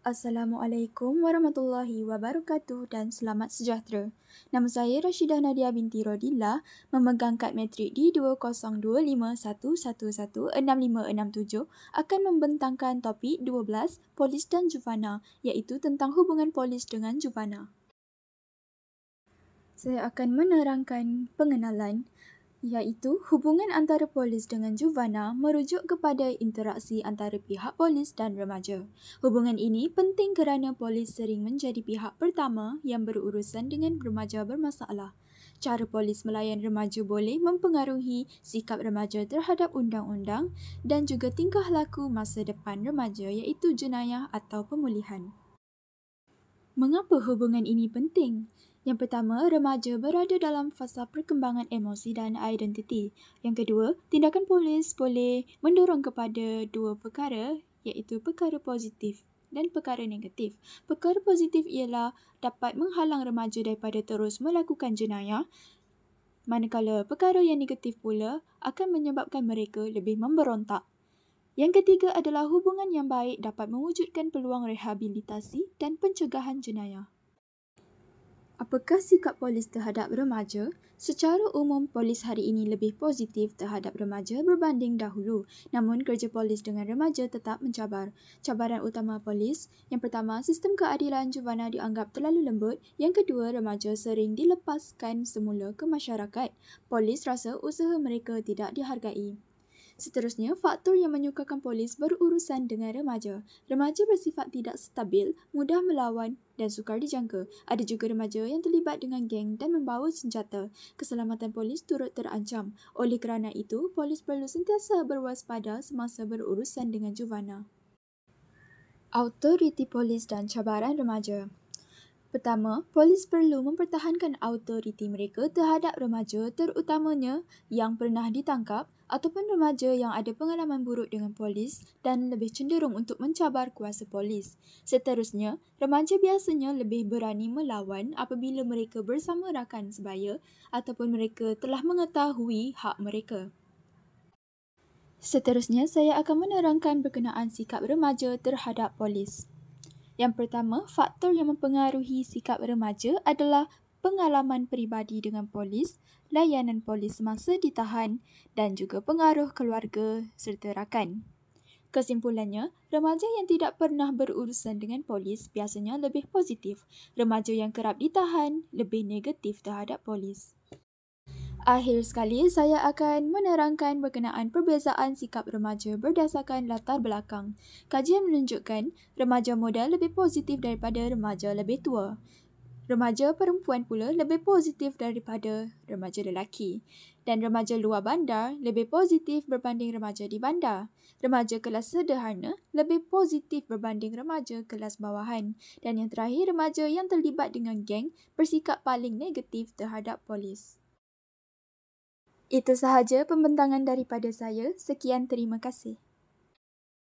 Assalamualaikum warahmatullahi wabarakatuh dan selamat sejahtera. Nama saya Rashidah Nadia binti Rodillah, memegang kad matrik di 202511116567 akan membentangkan topik 12 Polis dan Juvana, iaitu tentang hubungan polis dengan Juvana. Saya akan menerangkan pengenalan, iaitu hubungan antara polis dengan Juvana merujuk kepada interaksi antara pihak polis dan remaja. Hubungan ini penting kerana polis sering menjadi pihak pertama yang berurusan dengan remaja bermasalah. Cara polis melayan remaja boleh mempengaruhi sikap remaja terhadap undang-undang dan juga tingkah laku masa depan remaja, iaitu jenayah atau pemulihan. Mengapa hubungan ini penting? Yang pertama, remaja berada dalam fasa perkembangan emosi dan identiti. Yang kedua, tindakan polis boleh mendorong kepada dua perkara, iaitu perkara positif dan perkara negatif. Perkara positif ialah dapat menghalang remaja daripada terus melakukan jenayah, manakala perkara yang negatif pula akan menyebabkan mereka lebih memberontak. Yang ketiga adalah hubungan yang baik dapat mewujudkan peluang rehabilitasi dan pencegahan jenayah. Apakah sikap polis terhadap remaja? Secara umum, polis hari ini lebih positif terhadap remaja berbanding dahulu. Namun, kerja polis dengan remaja tetap mencabar. Cabaran utama polis, yang pertama, sistem keadilan Juvana dianggap terlalu lembut. Yang kedua, remaja sering dilepaskan semula ke masyarakat. Polis rasa usaha mereka tidak dihargai. Seterusnya, faktor yang menyukarkan polis berurusan dengan remaja. Remaja bersifat tidak stabil, mudah melawan dan sukar dijangka. Ada juga remaja yang terlibat dengan geng dan membawa senjata. Keselamatan polis turut terancam. Oleh kerana itu, polis perlu sentiasa berwaspada semasa berurusan dengan Juvana. Autoriti polis dan cabaran remaja. Pertama, polis perlu mempertahankan autoriti mereka terhadap remaja, terutamanya yang pernah ditangkap ataupun remaja yang ada pengalaman buruk dengan polis dan lebih cenderung untuk mencabar kuasa polis. Seterusnya, remaja biasanya lebih berani melawan apabila mereka bersama rakan sebaya ataupun mereka telah mengetahui hak mereka. Seterusnya, saya akan menerangkan berkenaan sikap remaja terhadap polis. Yang pertama, faktor yang mempengaruhi sikap remaja adalah pengalaman peribadi dengan polis, layanan polis semasa ditahan dan juga pengaruh keluarga serta rakan. Kesimpulannya, remaja yang tidak pernah berurusan dengan polis biasanya lebih positif. Remaja yang kerap ditahan lebih negatif terhadap polis. Akhir sekali, saya akan menerangkan berkenaan perbezaan sikap remaja berdasarkan latar belakang. Kajian menunjukkan remaja muda lebih positif daripada remaja lebih tua. Remaja perempuan pula lebih positif daripada remaja lelaki. Dan remaja luar bandar lebih positif berbanding remaja di bandar. Remaja kelas sederhana lebih positif berbanding remaja kelas bawahan. Dan yang terakhir, remaja yang terlibat dengan geng bersikap paling negatif terhadap polis. Itu sahaja pembentangan daripada saya. Sekian, terima kasih.